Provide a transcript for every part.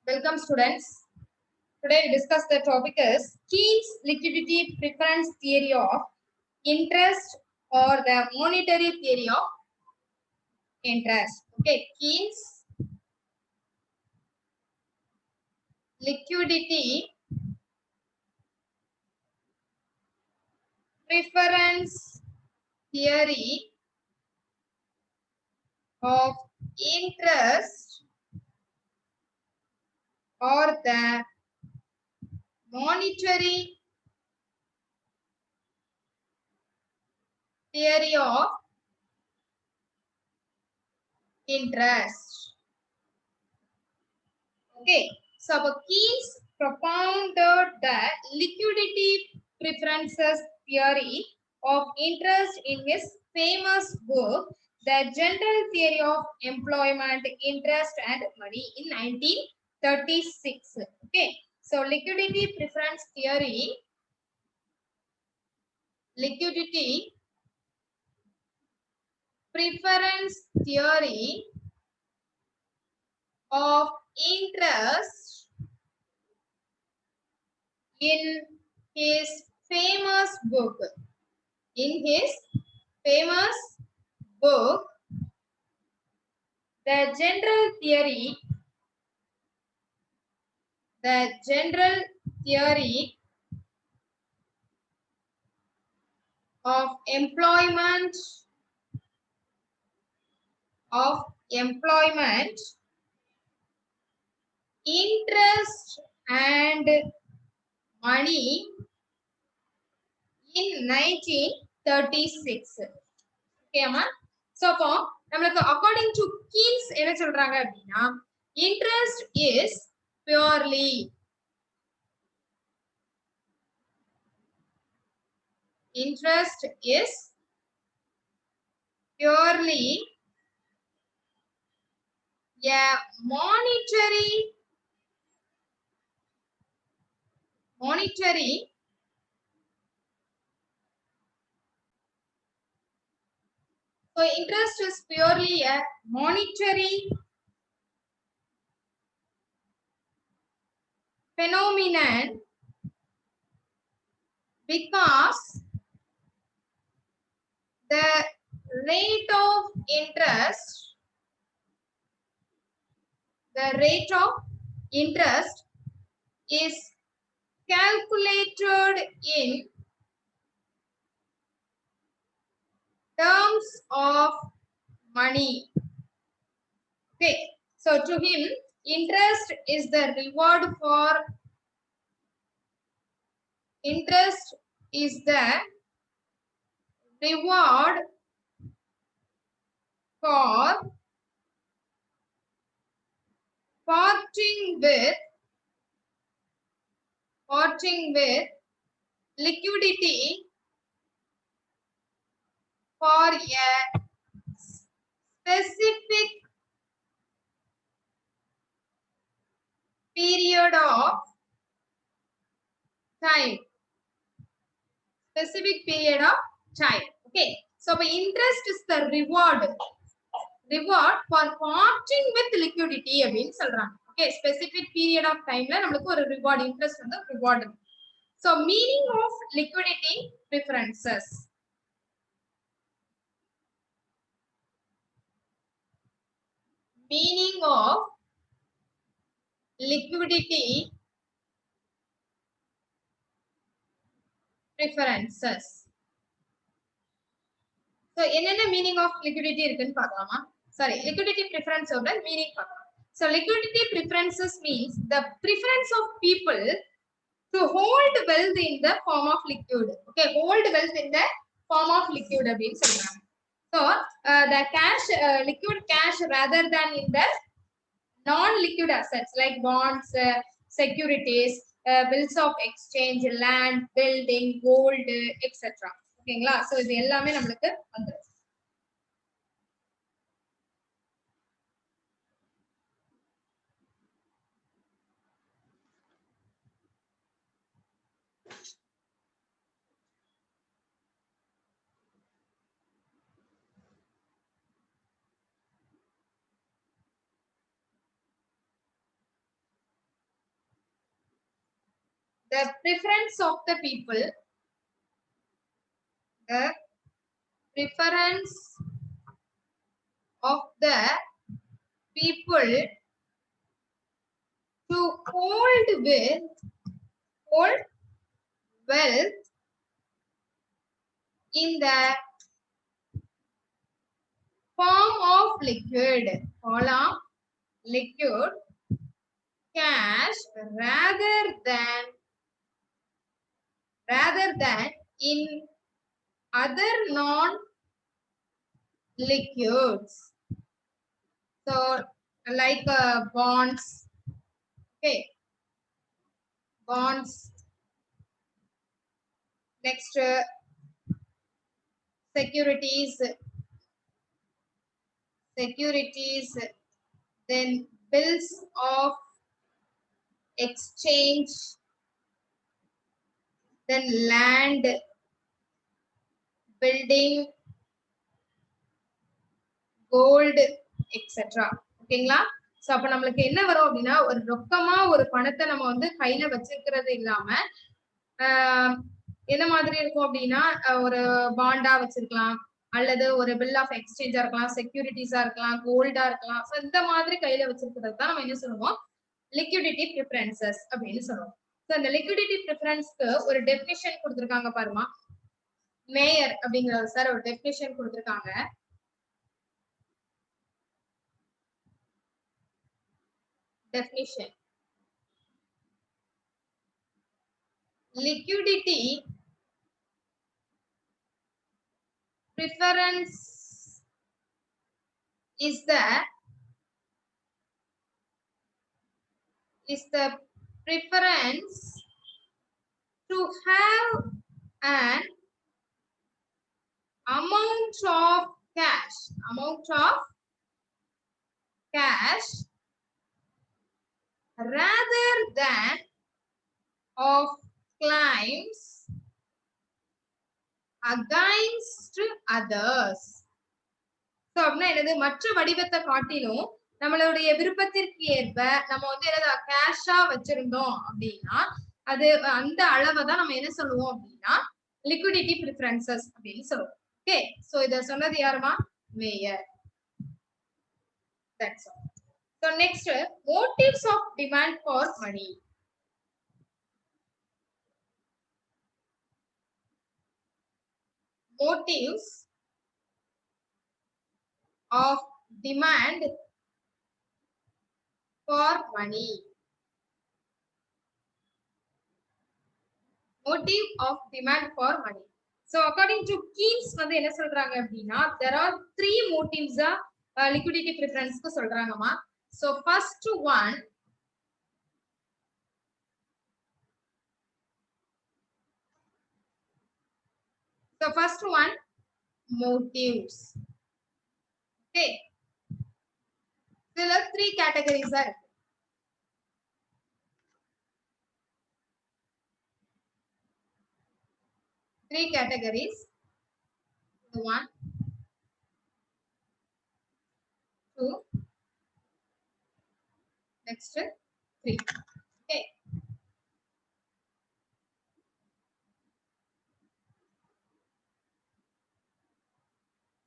Welcome students. Today we discuss the topic is Keynes liquidity preference theory of interest or the monetary theory of interest. Okay, Keynes liquidity preference theory of interest or the monetary theory of interest. Okay, so Keynes propounded the liquidity preferences theory of interest in his famous book, The General Theory of Employment, Interest and Money in 1936. Okay, so liquidity preference theory, liquidity preference theory of interest in his famous book, the general theory of employment, interest and money in 1936. Okay, amma. So, நம்மளுக்கு according to Keynes என்ன சொல்றாங்க அப்படின்னா, interest is purely a monetary so interest is purely a monetary phenomenon because the rate of interest is calculated in terms of money. Okay, so to him, interest is the reward for parting with liquidity for a specific period of time. Okay, so interest is the reward for parting with liquidity அப்படின்னு சொல்றாங்க. Okay, specific period of timeல நமக்கு ஒரு reward, interest வந்து reward. So meaning of liquidity preferences. Meaning of liquidity preferences. So என்னென்ன meaning of liquidity இருக்குன்னு பார்க்கலாமா? Sorry, liquidity preference ஓட meaning பார்க்கலாம். So liquidity preferences means the preference of people to hold wealth in the form of liquid. Okay, hold wealth in the form of liquid அப்படின்னு சொல்றாங்க. So the liquid cash rather than in the non-liquid assets like bonds, securities, bills of exchange, land, building, gold, etc. ஓகேங்களா? So இது எல்லாமே நமக்கு வந்துரும். the preference of the people, the preference of the people to hold wealth in the form of liquid cash rather than in other non-liquids. So like bonds, okay, bonds. Next, securities, then bills of exchange, then land, building, gold, etc. ஓகேங்களா? So அப்ப நமக்கு என்ன வரும் அப்படின்னா ஒரு ரொக்கமா ஒரு பணத்தை நம்ம வந்து கையில வச்சிருக்கிறது இல்லாம என்ன மாதிரி இருக்கும் அப்படின்னா ஒரு பாண்டா வச்சிருக்கலாம், அல்லது ஒரு பில் ஆஃப் எக்ஸ்சேஞ்சா இருக்கலாம், செக்யூரிட்டிஸா இருக்கலாம், கோல்டா இருக்கலாம். சோ இந்த மாதிரி கையில வச்சிருக்கிறது தான் நம்ம என்ன சொல்லுவோம், லிக்விடிட்டி பிரிஃபரன்சஸ் அப்படின்னு சொல்லுவோம். சோ இந்த லிக்விடிட்டி பிரிஃபரன்ஸ்க்கு ஒரு டெஃபினிஷன் கொடுத்திருக்காங்க பாருமா. மேயர் அப்படிங்கிற சார் ஒரு டெஃபினிஷன் கொடுத்திருக்காங்க. Definition: liquidity preference is the preference to have an amount of cash rather than of claims against others. So அப்படின்னா என்னது, மற்ற வடிவத்தை காட்டிலும் நம்மளுடைய விருப்பத்திற்கு ஏற்ப நம்ம வந்து என்னது கேஷா வச்சிருந்தோம் அப்படின்னா அது அந்த அளவை தான் நம்ம என்ன சொல்லுவோம் அப்படின்னா லிக்விடிட்டி பிரிஃபரன்சஸ் அப்படின்னு சொல்லுவோம். ஓகே, சோ இத சொன்னது யாருமா, mayor. That's all. So next, motives of demand for money. Motives of demand for money. Motive of demand for money. So according to Keynes வந்து என்ன சொல்றாங்க அப்படின்னா there are 3 motives liquidity preference க்கு சொல்றாங்கமா. So first one, motives. Okay, there are 3 categories are. Three categories. 1, 2, next 3. Okay.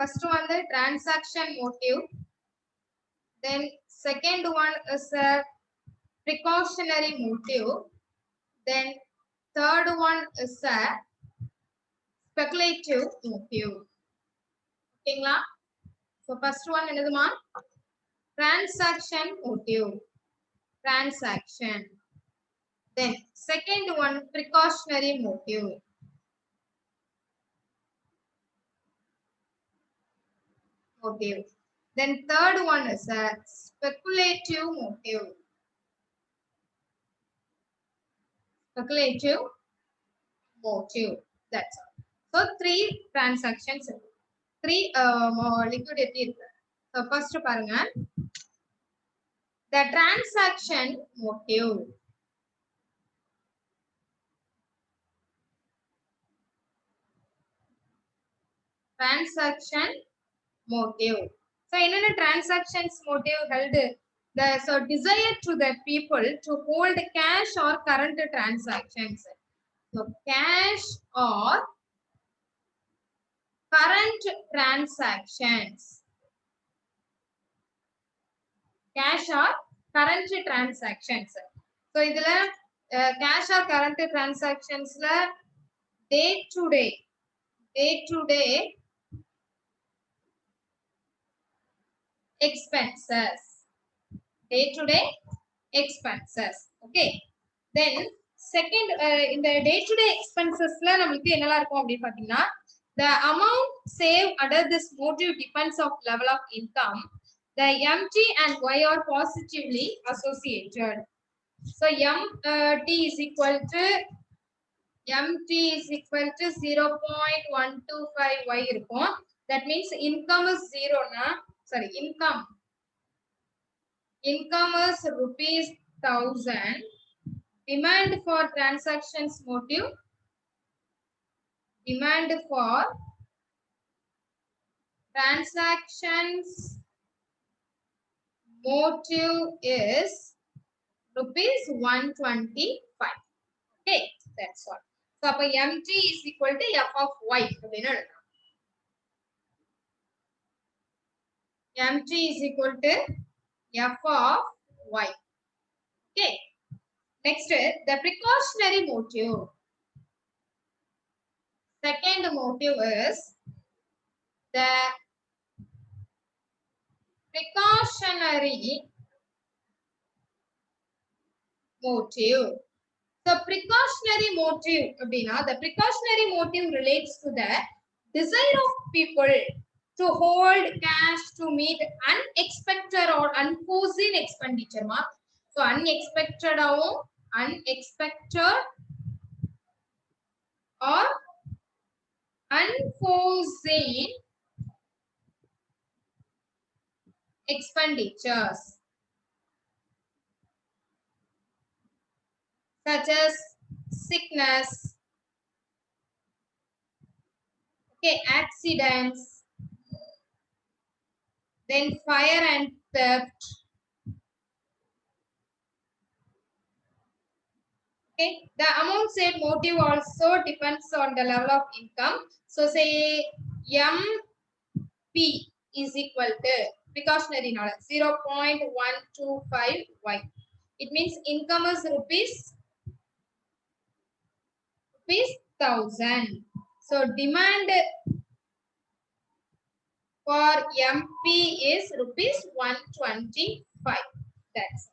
First one, the transaction motive. Then second one is a precautionary motive. Then third one is a speculative motive. Okay, so first one என்னதுமா, transaction motive, transaction. Then second one, precautionary motive. Then third one is a speculative motive. That's all. So 3 transactions, 3 liquidity. So first பாருங்க, the transaction motive. So என்னென்ன transactions motive held So desire to the people to hold cash or current transactions. So cash or current transactions. Cash or current transactions. So idhula cash or current transactions la day to day expenses. Day to day expenses. Okay. Then second in the day to day expenses la namakku enala irukum appdi pathina the amount saved under this motive depends of level of income. The MT and Y are positively associated. So MT is equal to 0.125y இருக்கும். That means income is 0 na. Sorry, income is rupees 1000. Demand for transactions motive. Demand for transactions motive is rupees 125. Okay, that's all. So அப்ப MT is equal to F of Y அப்படின்னு எழுதலாம். MT is equal to F of Y. Okay. Next, the precautionary motive. Second motive is the precautionary motive. So precautionary motive அப்படின்னா the precautionary motive relates to the desire of people to hold cash to meet unexpected or unforeseen expenditure. So unexpected or unforeseen expenditures such as sickness, okay, accidents, then fire and theft. Okay, the amount said motive also depends on the level of income. So say MP is equal to precautionary knowledge 0.125y. It means income is rupees 1000. So demand for MP is rupees 125. That's it.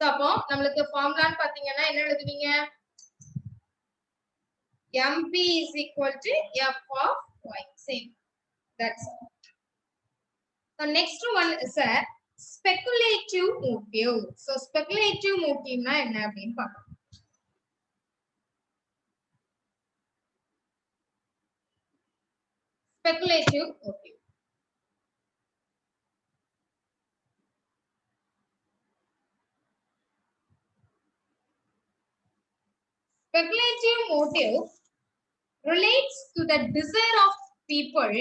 So அப்போ நம்மளுக்கு ஃபார்முலான்னு பாத்தீங்கன்னா என்ன எழுதுவீங்க? MP is equal to F of Y. Same. That's all. So next one is a speculative motive. So speculative motive na enna appdinu paakalam. Speculative motive. Speculative motive relates to the desire of people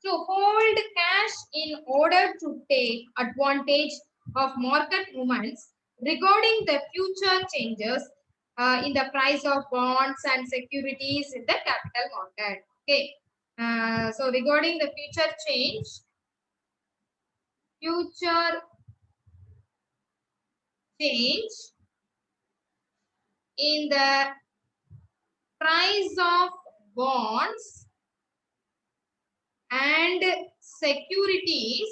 to hold cash in order to take advantage of market movements regarding the future changes in the price of bonds and securities in the capital market. Okay. So regarding the future change in the price of bonds and securities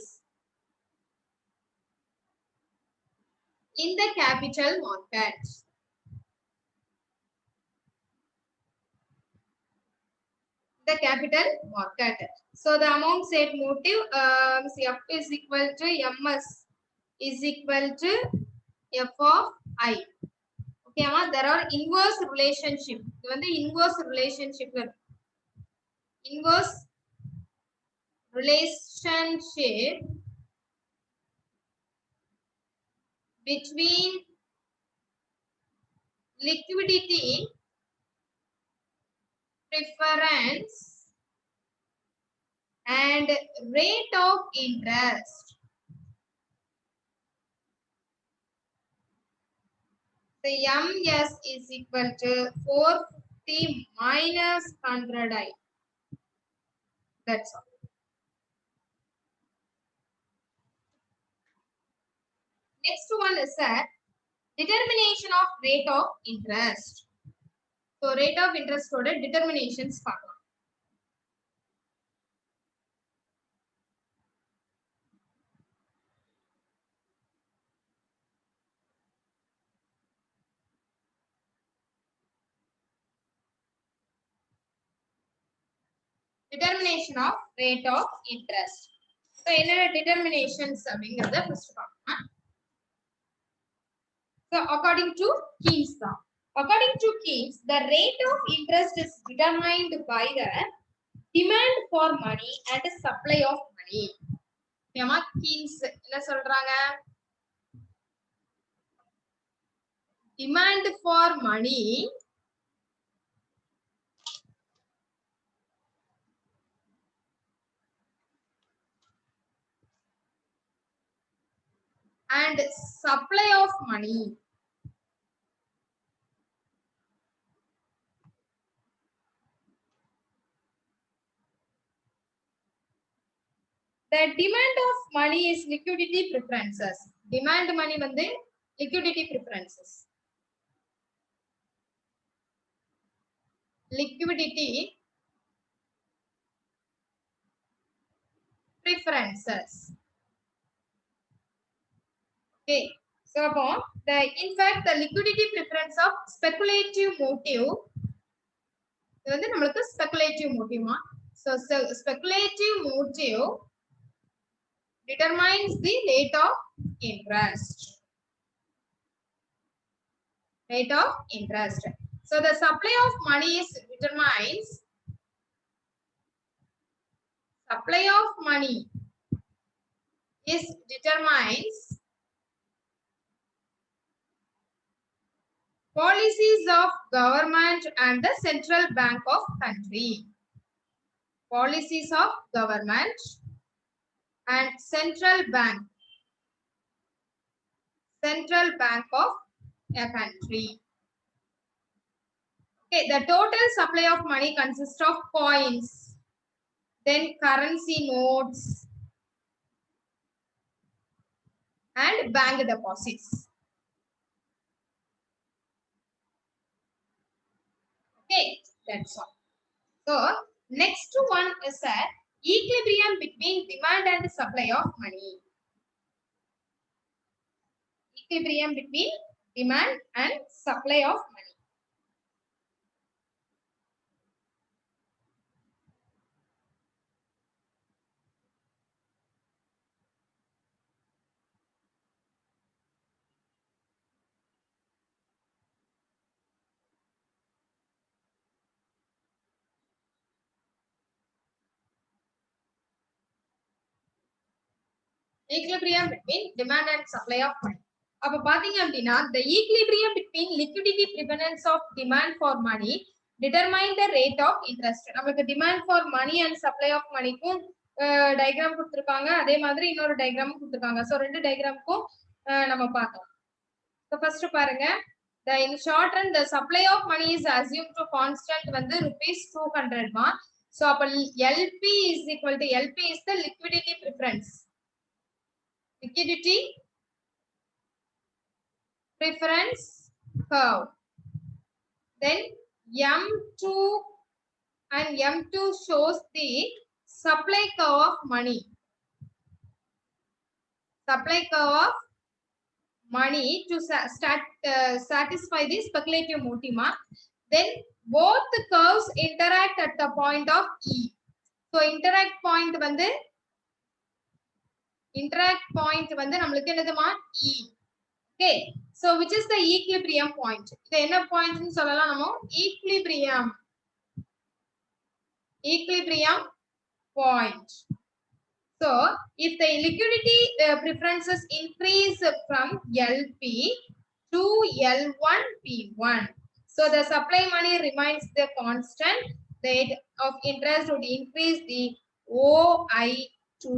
in the capital market. The capital market. So the amount said motive F is equal to MS is equal to F of I. Okay, there are inverse relationship. Inverse relationship between liquidity preference and rate of interest. The MS is equal to 450 minus 100I. That's all. Next one is a determination of rate of interest. So rate of interest oda determinations பார்க்கலாம். Determination of rate of interest. So என்னென்ன determinations அப்படிங்கறத first பார்க்கலாம். So according to Keynes law. According to Keynes, the rate of interest is determined by the demand for money and the supply of money. ஏமா Keynes என்ன சொல்றாங்க? Demand for money and supply of money. The demand of money is liquidity preferences. Demand money வந்து liquidity preferences. Liquidity preferences. Okay. So in fact the liquidity preference of speculative motive இது வந்து நமக்கு speculative motive மா. So speculative motive determines the rate of interest. Rate of interest. So the supply of money is determines supply of money is determines policies of government and the central bank of country. Policies of government and central bank of a country. Okay, the total supply of money consists of coins, then currency notes and bank deposits. Okay, that's all. So next one is a equilibrium between demand and supply of money. Equilibrium between demand and supply of money. Equilibrium between demand and supply of money. அப்ப பாத்தீங்க அப்படின்னா the equilibrium between liquidity preference of demand for money determine the rate of interest. நமக்கு demand for money and supply of moneyக்கும் diagram கொடுத்திருக்காங்க, அதே மாதிரி இன்னொரு diagram கொடுத்திருக்காங்க. சோ ரெண்டு டயகிராமுக்கும் நம்ம பார்க்கலாம். So first பாருங்க, in short run the supply of money is assumed to constant வந்து rupees 200 மா. So அப்ப LP is equal to LP is the liquidity preference. Liquidity preference curve. Then M2 and M2 shows the supply curve of money. Supply curve of money to satisfy the speculative motive. Then both the curves interact at the point of E. So interact point வந்து நம்மளுக்கு என்னதுமா E. Okay, so which is the equilibrium point? இது என்ன point னு சொல்லலாம் நம்ம equilibrium point. So if the liquidity preferences increase from LP to L1P1, so the supply money remains the constant, the rate of interest would increase the OI to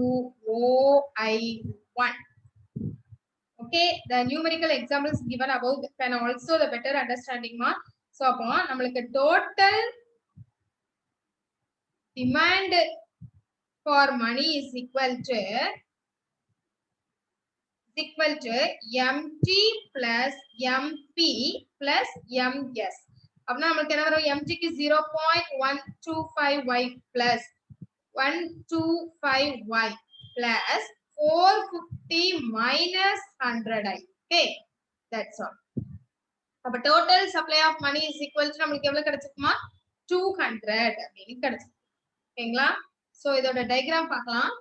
OI1. Okay, the numerical examples given above can also the better understanding ma. So அப்போ நம்மளுக்கு total demand for money is equal to MT plus MP plus MS. அப்படின்னா நம்மளுக்கு என்ன வரும்? MT க்கு 0.125y plus 125y plus 450 minus 100i. Okay, that's all. அப்ப total supply of money is equal to நமக்கு எவ்வளவு கிடைச்சிருக்குமா? 200 அப்படின்னு கிடைச்சிருக்கு. ஓகேங்களா? சோ இதோட டயகிராம் பார்க்கலாம்.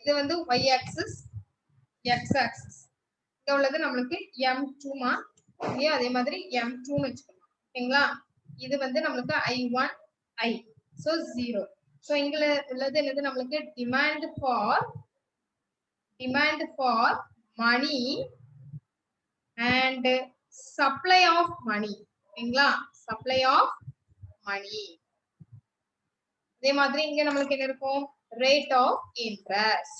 இது வந்து y axis, x axis. இங்க உள்ளது நம்மளுக்கு m2 மா. இங்க அதே மாதிரி m2 னு வெச்சுக்கலாம். ஓகேங்களா? இது வந்து நம்மளுக்கு I1 I. So 0. So இங்க உள்ளது என்னது நம்மளுக்கு demand for money and supply of money. ஓகேங்களா? supply of money. அதே மாதிரி இங்க நம்மளுக்கு என்ன இருக்கும்? rate of interest.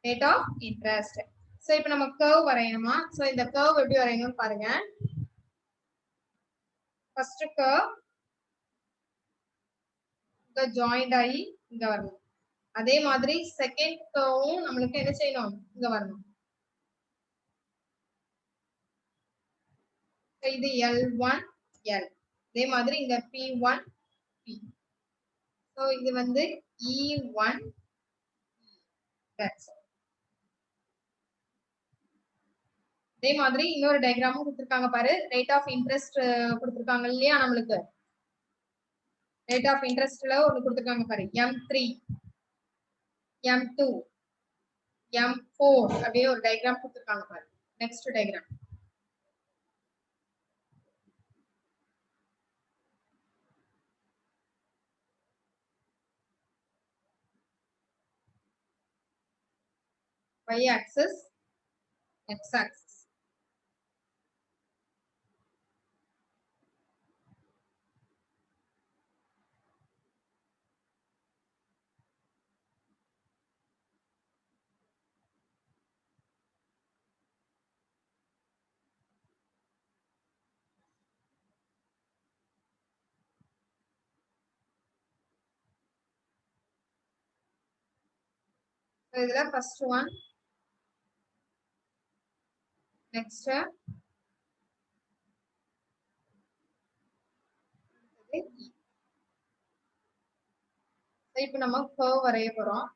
rate of interest. So இப்போ நம்ம curve வரையணுமா? So இந்த curve எப்படி வரையணும்னு பாருங்க. first curve இங்க joint ஆகி இங்க வரணும். அதே மாதிரி second curve நம்மளுக்கு என்ன செய்யணும்? இங்க வரணும். So இது L1 L. அதே மாதிரி இங்க P1 P. So இது வந்து E1 that's all. அதே மாதிரி இன்னொரு டயகிராமும் கொடுத்திருக்காங்க பாரு. ரேட் ஆஃப் இன்ட்ரெஸ்ட் கொடுத்திருக்காங்க இல்லையா நம்மளுக்கு? ரேட் ஆஃப் இன்ட்ரெஸ்ட்ல ஒன்னு கொடுத்திருக்காங்க பாரு. M3 M2 M4 அப்படியே ஒரு டயகிராம் கொடுத்திருக்காங்க பாரு. Next diagram. Y axis, X axis. So இதுல first one. Next இப்போ நம்ம curve வரைய போறோம்.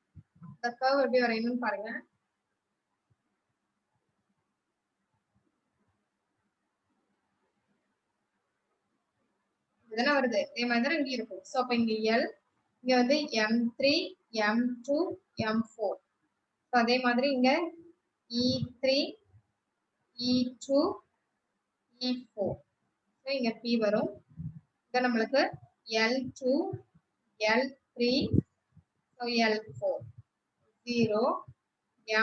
இந்த curve எப்படி வரையணும்னு பாருங்க. இதெல்லாம் வருது. இதே மாதிரி இங்க இருக்கும். சோ அப்ப இங்க L, இங்க வந்து M3 M2 M4. சோ அதே மாதிரி இங்க E3 E2 E4. சோ இங்க P வரும். இங்க நம்மளுக்கு L2 L3 so L4 0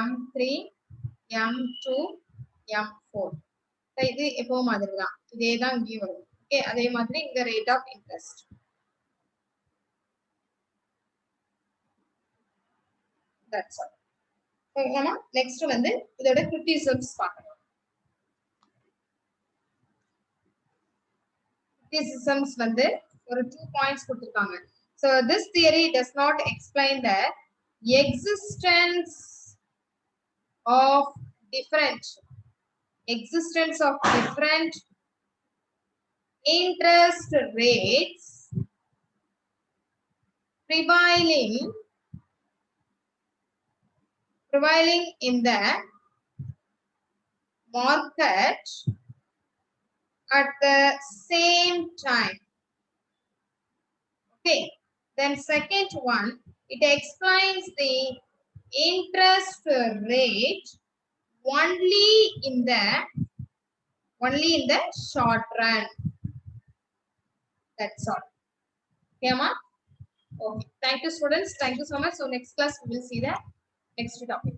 M3 M2 M4. இது எப்போ மாதிரி தான். இதே தான் இங்க வரும். ஓகே, அதே மாதிரி இங்க rate of interest. That's all. ஓகேமா? நெக்ஸ்ட் வந்து இதோட கிரிட்டிசிசம்ஸ் பார்க்கலாம். கிரிட்டிசிசம்ஸ் வந்து ஒரு 2 பாயிண்ட்ஸ் கொடுத்திருக்காங்க. So this theory does not explain the existence of different interest rates prevailing in the market at the same time. Okay, then second one, it explains the interest rate only in the short run. That's all. Okay, ma? Okay. Thank you, students. Thank you so much. So next class we will see the next topic.